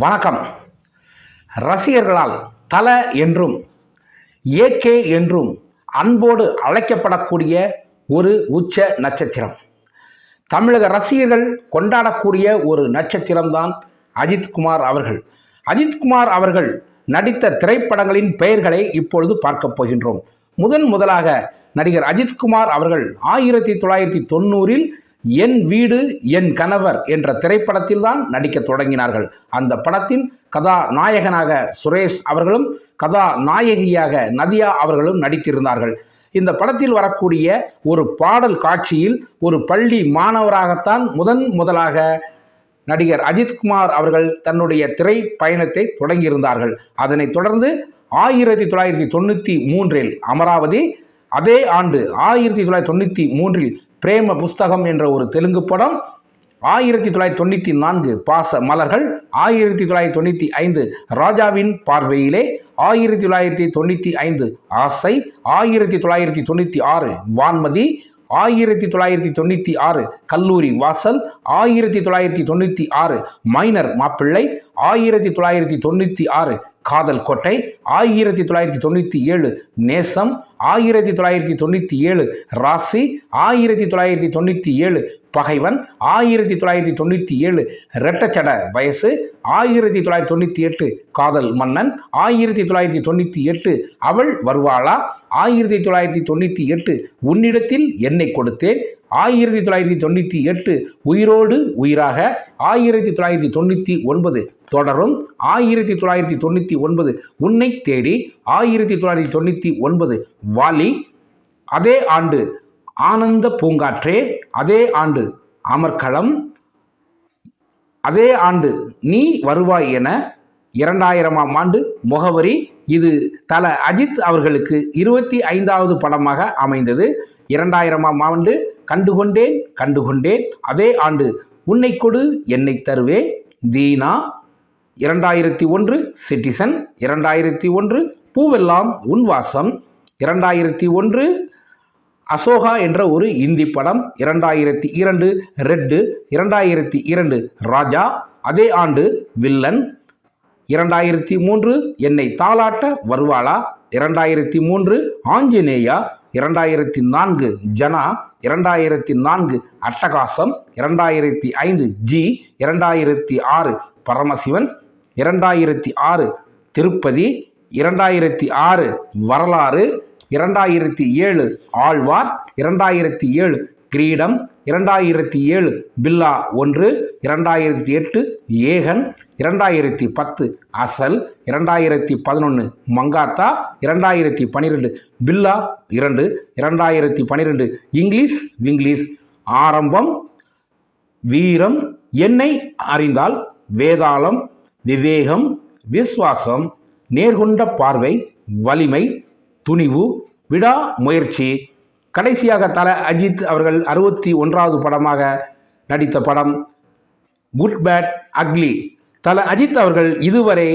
வணக்கம். ரசிகர்களால் தல என்றும் ஏகே என்றும் அன்போடு அழைக்கப்படக்கூடிய ஒரு உச்ச நட்சத்திரம், தமிழக ரசிகர்கள் கொண்டாடக்கூடிய ஒரு நட்சத்திரம்தான் அஜித்குமார் அவர்கள். அஜித்குமார் அவர்கள் நடித்த திரைப்படங்களின் பெயர்களை இப்பொழுது பார்க்க போகின்றோம். முதலாக நடிகர் அஜித்குமார் அவர்கள் 1990 என் வீடு என் கணவர் என்ற திரைப்படத்தில் தான் நடிக்க தொடங்கினார்கள். அந்த படத்தின் கதாநாயகனாக சுரேஷ் அவர்களும் கதாநாயகியாக நதியா அவர்களும் நடித்திருந்தார்கள். இந்த படத்தில் வரக்கூடிய ஒரு பாடல் காட்சியில் ஒரு பள்ளி மாணவராகத்தான் முதலாக நடிகர் அஜித்குமார் அவர்கள் தன்னுடைய திரை பயணத்தை தொடங்கியிருந்தார்கள். அதனைத் தொடர்ந்து 1993 அமராவதி, அதே ஆண்டு 1993 பிரேம புஸ்தகம் என்ற ஒரு தெலுங்கு படம், 1994 பாச மலர்கள், 1995 ராஜாவின் பார்வையிலே, 1995 ஆசை, 1996 வான்மதி, 1996 கல்லூரி வாசல், 1996 மைனர் மாப்பிள்ளை, 1996 காதல் கோட்டை, 1997 நேசம், 1997 ராசி, 1997 பகைவன், 1997 ரெட்டச்சட வயசு, 1998 காதல் மன்னன், 1998 அவள் வருவாளா, 1998 உன்னிடத்தில் என்னை கொடுத்தேன், 1998 உயிரோடு உயிராக, 1999 தொடரும், 1999 உன்னை தேடி, 1999 வாலி, அதே ஆண்டு ஆனந்த பூங்காற்றே, அதே ஆண்டு அமர்க்களம், அதே ஆண்டு நீ வருவாய் என, 2000ஆம் ஆண்டு முகவரி. இது தல அஜித் அவர்களுக்கு 25வது படமாக அமைந்தது. 2000ஆம் ஆண்டு கண்டுகொண்டேன், அதே ஆண்டு உன்னை கொடு என்னை தருவேன், தீனா, 2001 சிட்டிசன், 2001 பூவெல்லாம் உன் வாசம், 2001 அசோகா என்ற ஒரு இந்தி படம், 2002 ரெட்டு, 2002 ராஜா, அதே ஆண்டு வில்லன், 2003 என்னை தாளாட்ட வருவாளா, 2003 ஆஞ்சநேயா, 2004 ஜனா, 2004 அட்டகாசம், 2005 ஜி, 2006 பரமசிவன், 2006 திருப்பதி, 2006 வரலாறு, 2007 ஆழ்வார், 2007 கிரீடம், 2007 பில்லா 1, 2008 ஏகன், 2010 அசல், 2011 மங்காத்தா, 2012 பில்லா 2, 2012 இங்கிலீஷ் ஆரம்பம், வீரம், என்னை அறிந்தால், வேதாளம், விவேகம், விஸ்வாசம், நேர்கொண்ட பார்வை, வலிமை, துணிவு, விடா முயற்சி. கடைசியாக தல அஜித் அவர்கள் 61வது படமாக நடித்த படம் good bad ugly. Thala Ajith அவர்கள் இதுவரை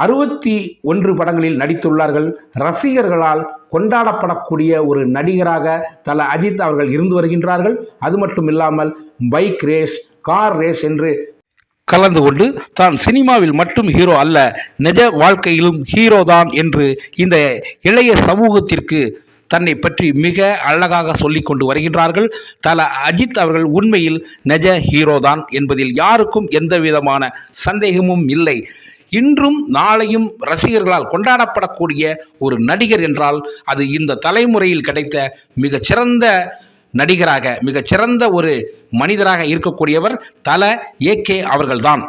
61 படங்களில் நடித்துள்ளார்கள். ரசிகர்களால் கொண்டாடப்படக்கூடிய ஒரு நடிகராக தல அஜித் அவர்கள் இருந்து வருகின்றார்கள். அது மட்டும் இல்லாமல் பைக் ரேஸ், கார் ரேஸ் என்று கலந்து கொண்டு தான் சினிமாவில் மட்டும் ஹீரோ அல்ல, நிஜ வாழ்க்கையிலும் ஹீரோ தான் என்று இந்த இளைய சமூகத்திற்கு தன்னை பற்றி மிக அழகாக சொல்லிக் கொண்டு வருகின்றார்கள். தல அஜித் அவர்கள் உண்மையில் நிஜ ஹீரோ தான் என்பதில் யாருக்கும் எந்த விதமான சந்தேகமும் இல்லை. இன்றும் நாளையும் ரசிகர்களால் கொண்டாடப்படக்கூடிய ஒரு நடிகர் என்றால் அது இந்த தலைமுறையில் கிடைத்த மிகச்சிறந்த நடிகராக, மிகச்சிறந்த ஒரு மனிதராக இருக்கக்கூடியவர் தல ஏகே அவர்கள்தான்.